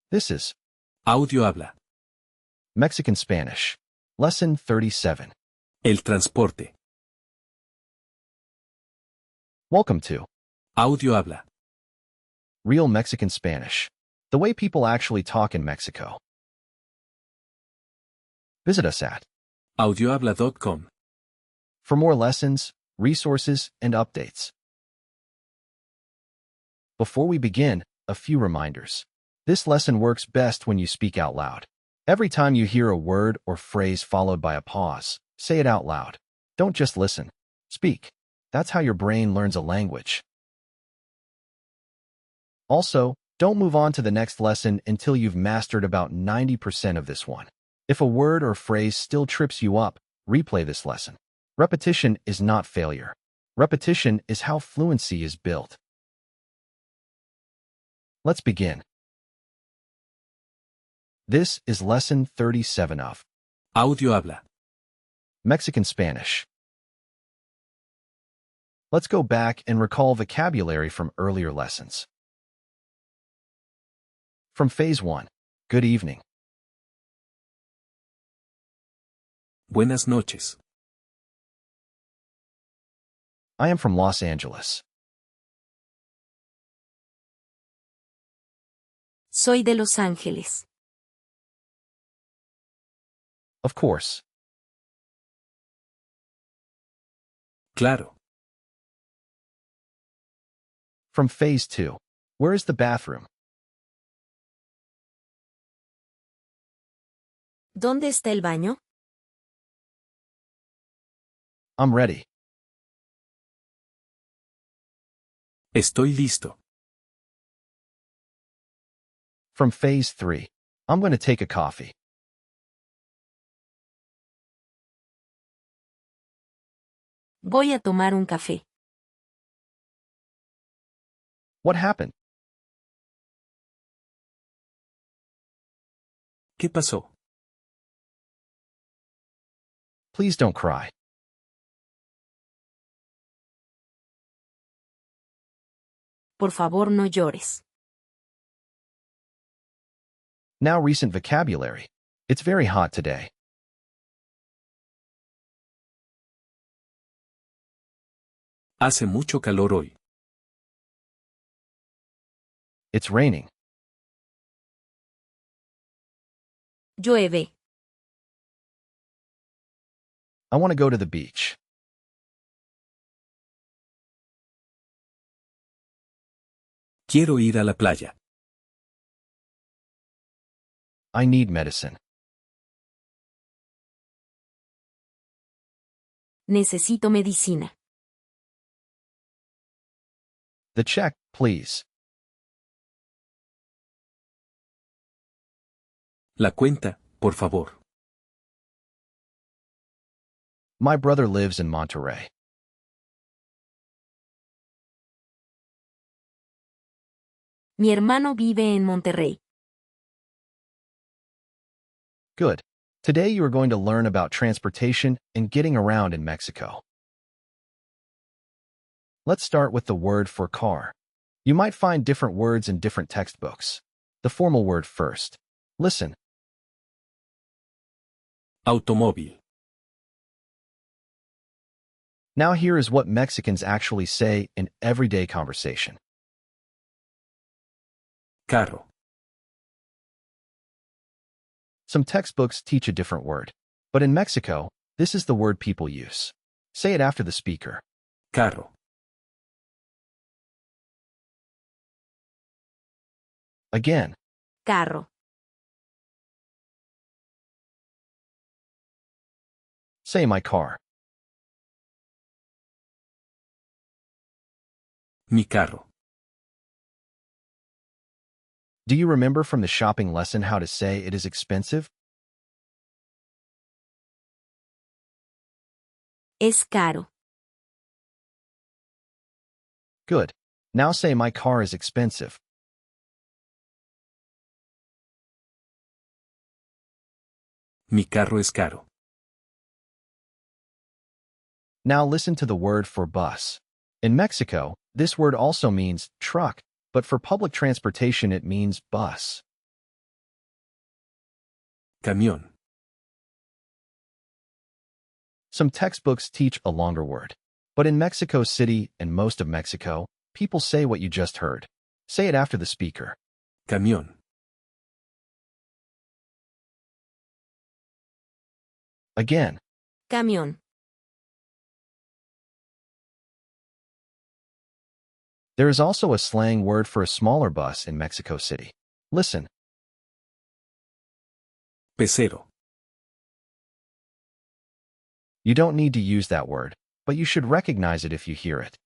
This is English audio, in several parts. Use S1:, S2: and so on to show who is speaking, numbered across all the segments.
S1: This is
S2: AudioHabla.
S1: Mexican Spanish. Lesson 37.
S2: El transporte.
S1: Welcome to
S2: AudioHabla.
S1: Real Mexican Spanish. The way people actually talk in Mexico. Visit us at
S2: audiohabla.com.
S1: for more lessons, resources, and updates. Before we begin, a few reminders. This lesson works best when you speak out loud. Every time you hear a word or phrase followed by a pause, say it out loud. Don't just listen. Speak. That's how your brain learns a language. Also, don't move on to the next lesson until you've mastered about 90% of this one. If a word or phrase still trips you up, replay this lesson. Repetition is not failure. Repetition is how fluency is built. Let's begin. This is lesson 37 of
S2: AudioHabla.
S1: Mexican Spanish. Let's go back and recall vocabulary from earlier lessons. From Phase 1, good evening.
S2: Buenas noches.
S1: I am from Los Angeles.
S3: Soy de Los Ángeles.
S1: Of course.
S2: Claro.
S1: From Phase 2, where is the bathroom?
S3: ¿Dónde está el baño?
S1: I'm ready.
S2: Estoy listo.
S1: From Phase 3, I'm going to take a coffee.
S3: Voy a tomar un café.
S1: What happened?
S2: ¿Qué pasó?
S1: Please don't cry.
S3: Por favor, no llores.
S1: Now recent vocabulary. It's very hot today.
S2: Hace mucho calor hoy.
S1: It's raining.
S3: Llueve.
S1: I want to go to the beach.
S2: Quiero ir a la playa.
S1: I need medicine.
S3: Necesito medicina.
S1: The check, please.
S2: La cuenta, por favor.
S1: My brother lives in Monterrey.
S3: Mi hermano vive en Monterrey.
S1: Good. Today you are going to learn about transportation and getting around in Mexico. Let's start with the word for car. You might find different words in different textbooks. The formal word first. Listen.
S2: Automóvil.
S1: Now here is what Mexicans actually say in everyday conversation.
S2: Carro.
S1: Some textbooks teach a different word, but in Mexico, this is the word people use. Say it after the speaker.
S2: Carro.
S1: Again.
S3: Carro.
S1: Say my car.
S2: Mi carro.
S1: Do you remember from the shopping lesson how to say it is expensive?
S3: Es caro.
S1: Good. Now say my car is expensive.
S2: Mi carro es caro.
S1: Now listen to the word for bus. In Mexico, this word also means truck, but for public transportation it means bus.
S2: camión,
S1: Some textbooks teach a longer word. But in Mexico City and most of Mexico, people say what you just heard. Say it after the speaker.
S2: camión,
S1: Again.
S3: Camión.
S1: There is also a slang word for a smaller bus in Mexico City. Listen.
S2: pecero,
S1: You don't need to use that word, but you should recognize it if you hear it.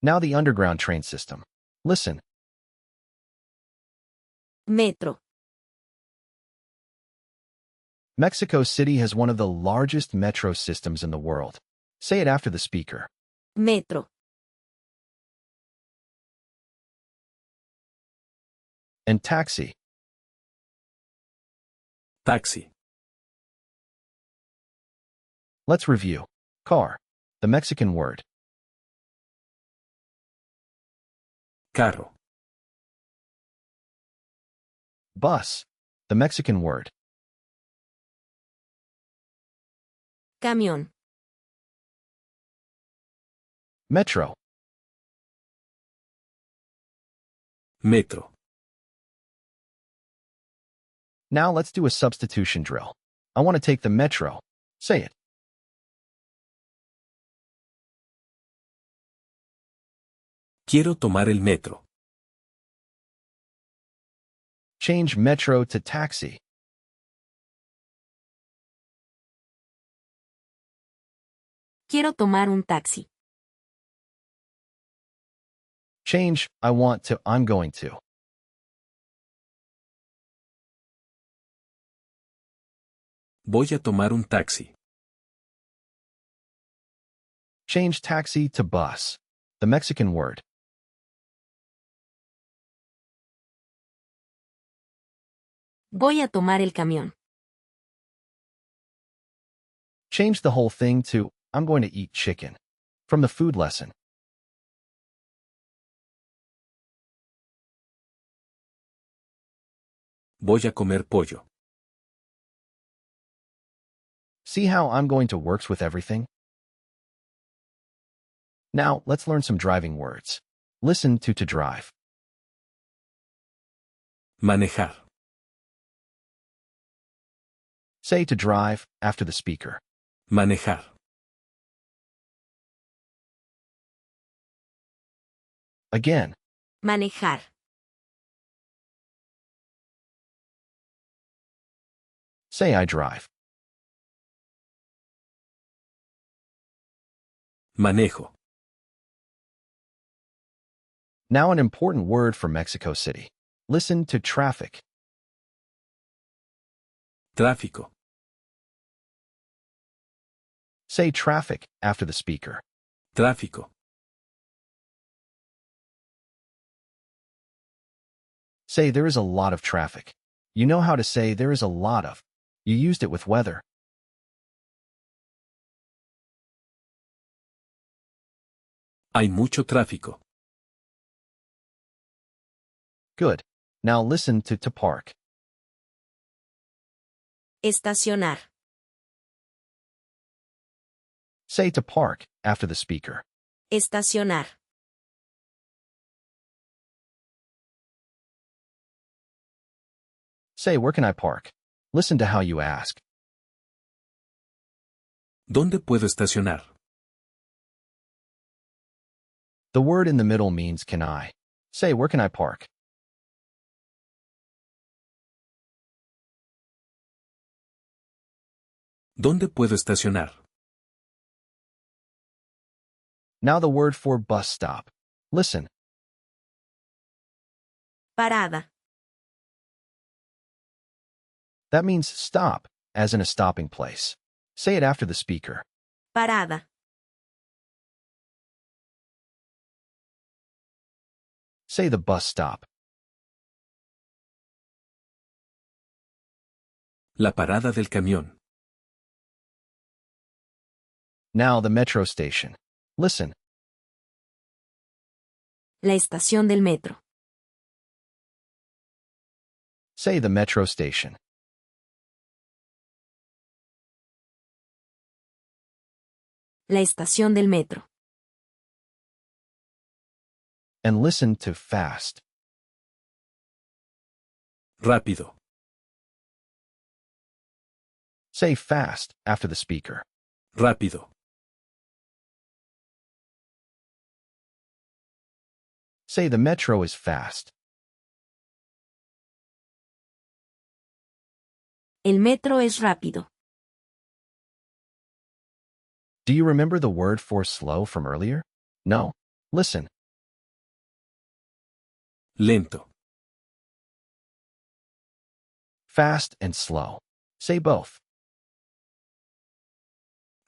S1: Now the underground train system. Listen.
S3: Metro.
S1: Mexico City has one of the largest metro systems in the world. Say it after the speaker.
S3: Metro.
S1: And taxi.
S2: taxi,
S1: Let's review. Car. The Mexican word.
S2: carro,
S1: Bus. The Mexican word.
S3: Camión.
S1: Metro.
S2: metro,
S1: Now let's do a substitution drill. I want to take the metro. Say it.
S2: quiero tomar el metro,
S1: Change metro to taxi.
S3: Quiero tomar un taxi.
S1: Change I want to I'm going to.
S2: voy a tomar un taxi,
S1: Change taxi to bus. The Mexican word.
S3: Voy a tomar el camión.
S1: Change the whole thing to I'm going to eat chicken. From the food lesson.
S2: voy a comer pollo,
S1: See how I'm going to works with everything? Now, let's learn some driving words. Listen to drive.
S2: manejar,
S1: Say to drive after the speaker.
S2: manejar,
S1: Again.
S3: Manejar.
S1: Say I drive.
S2: manejo,
S1: Now an important word for Mexico City. Listen to traffic.
S2: tráfico,
S1: Say traffic after the speaker.
S2: tráfico,
S1: Say there is a lot of traffic. You know how to say there is a lot of. You used it with weather.
S2: hay mucho tráfico,
S1: Good. Now listen to park.
S3: Estacionar.
S1: Say to park after the speaker.
S3: Estacionar.
S1: Say where can I park? Listen to how you ask.
S2: ¿dónde puedo estacionar?
S1: The word in the middle means can I. Say where can I park?
S2: ¿dónde puedo estacionar?
S1: Now the word for bus stop. Listen.
S3: Parada.
S1: That means stop, as in a stopping place. Say it after the speaker.
S3: Parada.
S1: Say the bus stop.
S2: La parada del camión,
S1: Now the metro station. Listen.
S3: La estación del metro.
S1: Say the metro station.
S3: La estación del metro.
S1: And listen to fast.
S2: Rápido.
S1: Say fast after the speaker.
S2: Rápido.
S1: Say the metro is fast.
S3: El metro es rápido.
S1: Do you remember the word for slow from earlier? No. Listen.
S2: Lento.
S1: Fast and slow. Say both.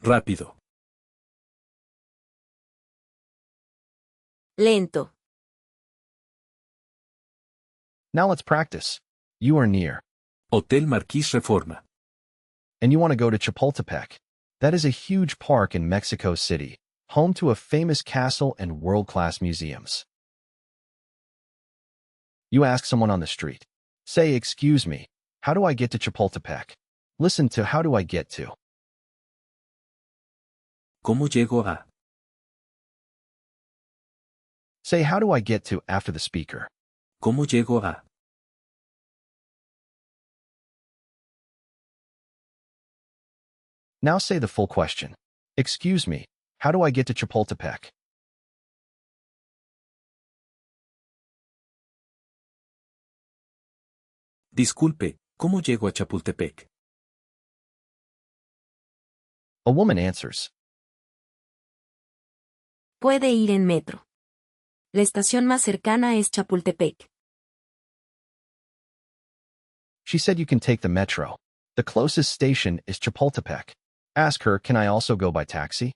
S2: Rápido.
S3: Lento.
S1: Now let's practice. You are near,
S2: Hotel Marquis Reforma.
S1: and you want to go to Chapultepec. That is a huge park in Mexico City, home to a famous castle and world-class museums. You ask someone on the street. Say, "Excuse me, how do I get to Chapultepec?" Listen to how do I get to.
S2: ¿Cómo llego a?
S1: Say, how do I get to after the speaker.
S2: ¿Cómo llego a?
S1: Now say the full question. Excuse me, how do I get to Chapultepec?
S2: Disculpe, ¿cómo llego a Chapultepec?
S1: A woman answers.
S3: Puede ir en metro. La estación más cercana es Chapultepec.
S1: She said you can take the metro. The closest station is Chapultepec. Ask her, can I also go by taxi?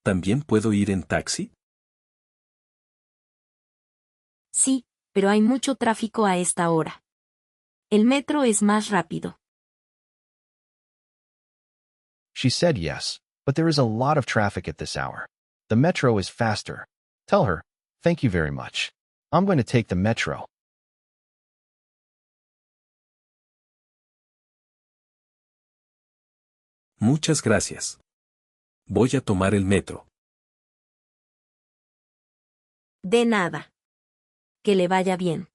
S2: ¿También puedo ir en taxi?
S3: Sí, pero hay mucho tráfico a esta hora. El metro es más rápido.
S1: She said yes, but there is a lot of traffic at this hour. The metro is faster. Tell her, thank you very much. I'm going to take the metro.
S2: Muchas gracias. Voy a tomar el metro.
S3: De nada. Que le vaya bien.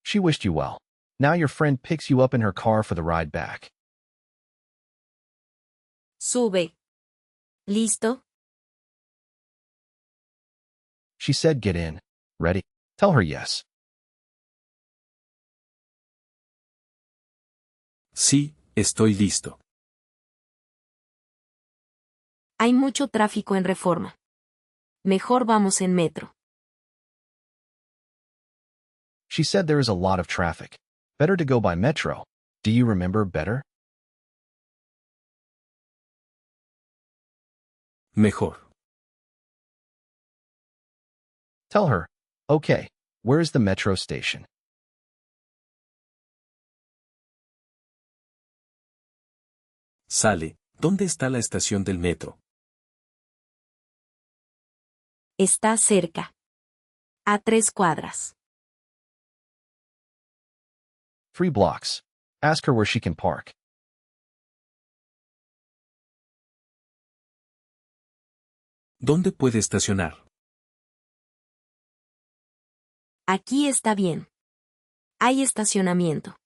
S1: She wished you well. Now your friend picks you up in her car for the ride back.
S3: Sube. ¿Listo?
S1: She said get in. Ready? Tell her yes.
S2: Sí, estoy listo.
S3: Hay mucho tráfico en Reforma. Mejor vamos en metro.
S1: She said there is a lot of traffic. Better to go by metro. Do you remember better?
S2: Mejor.
S1: Tell her, okay, where is the metro station?
S2: Sale, ¿dónde está la estación del metro?
S3: Está cerca. A 3 cuadras.
S1: 3 blocks. Ask her where she can park.
S2: ¿Dónde puede estacionar?
S3: Aquí está bien. Hay estacionamiento.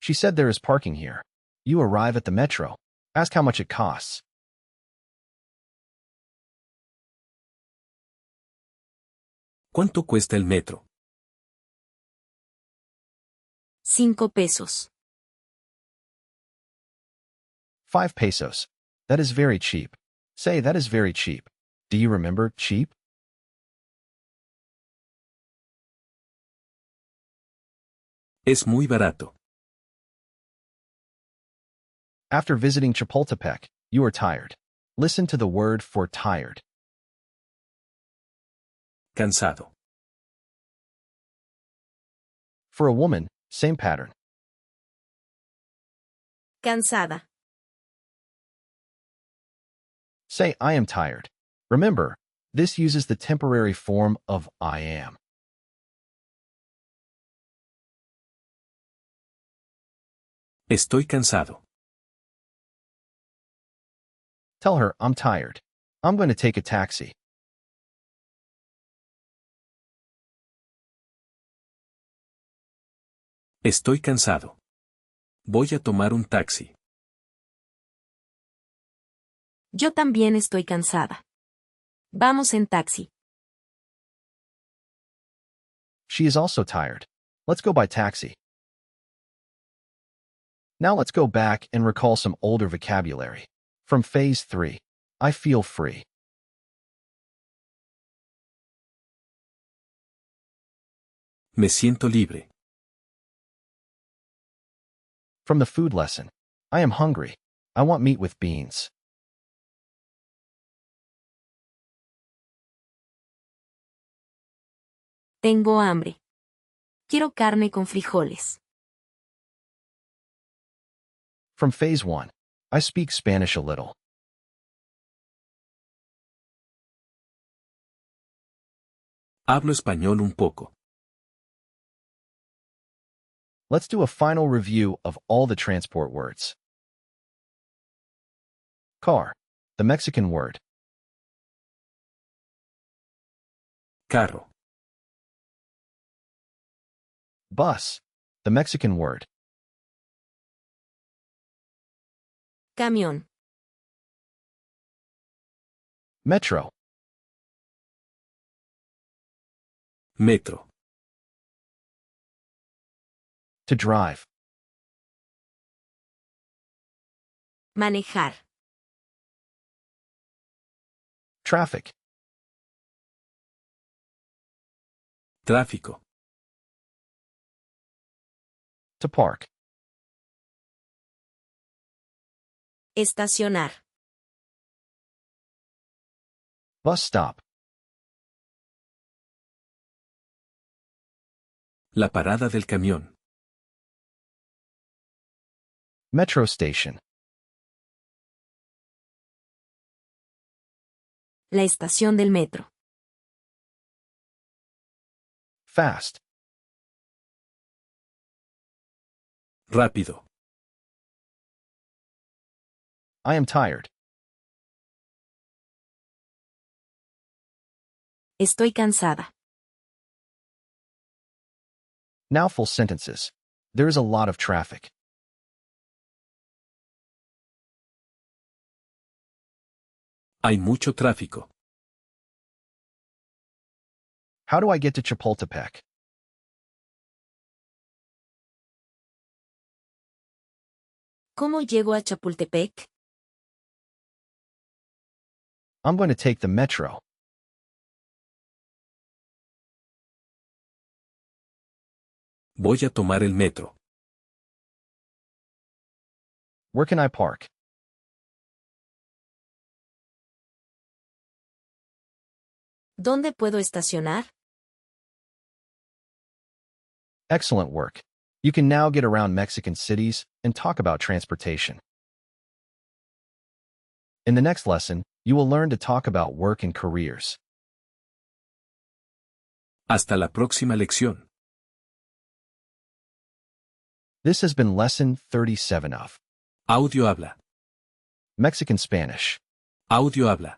S1: She said there is parking here. You arrive at the metro. Ask how much it costs.
S2: ¿Cuánto cuesta el metro?
S3: 5 pesos.
S1: 5 pesos. That is very cheap. Say, that is very cheap. Do you remember cheap?
S2: Es muy barato.
S1: After visiting Chapultepec, you are tired. Listen to the word for tired.
S2: Cansado.
S1: For a woman, same pattern.
S3: Cansada.
S1: Say, I am tired. Remember, this uses the temporary form of I am.
S2: Estoy cansado.
S1: Tell her, I'm tired. I'm going to take a taxi.
S2: Estoy cansado. Voy a tomar un taxi.
S3: Yo también estoy cansada. Vamos en taxi.
S1: She is also tired. Let's go by taxi. Now let's go back and recall some older vocabulary. From Phase 3, I feel free.
S2: Me siento libre.
S1: From the food lesson, I am hungry. I want meat with beans.
S3: Tengo hambre. Quiero carne con frijoles.
S1: From Phase 1, I speak Spanish a little.
S2: Hablo español un poco.
S1: Let's do a final review of all the transport words. Car, the Mexican word.
S2: Carro.
S1: Bus, the Mexican word.
S3: Camión.
S1: Metro,
S2: Metro.
S1: to drive.
S3: Manejar.
S1: Traffic,
S2: Tráfico.
S1: to park.
S3: Estacionar.
S1: Bus stop,
S2: La parada del camión.
S1: metro station,
S3: La estación del metro.
S1: fast,
S2: Rápido.
S1: I am tired.
S3: Estoy cansada.
S1: Now full sentences. There is a lot of traffic.
S2: Hay mucho tráfico.
S1: How do I get to Chapultepec?
S3: ¿Cómo llego a Chapultepec?
S1: I'm going to take the metro.
S2: Voy a tomar el metro.
S1: Where can I park?
S3: ¿Dónde puedo estacionar?
S1: Excellent work. You can now get around Mexican cities and talk about transportation. In the next lesson, you will learn to talk about work and careers.
S2: Hasta la próxima lección.
S1: This has been Lesson 37 of
S2: AudioHabla.
S1: Mexican Spanish.
S2: AudioHabla.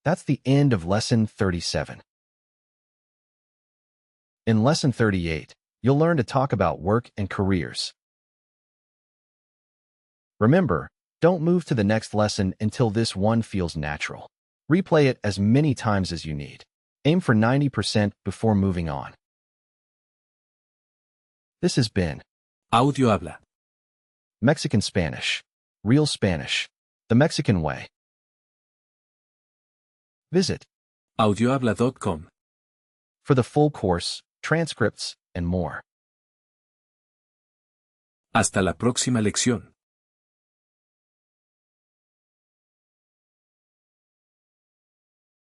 S1: That's the end of Lesson 37. In Lesson 38, you'll learn to talk about work and careers. Remember, don't move to the next lesson until this one feels natural. Replay it as many times as you need. Aim for 90% before moving on. This has been
S2: AudioHabla.
S1: Mexican Spanish. Real Spanish. The Mexican way. Visit
S2: audiohabla.com.
S1: for the full course, transcripts, and more.
S2: Hasta la próxima lección.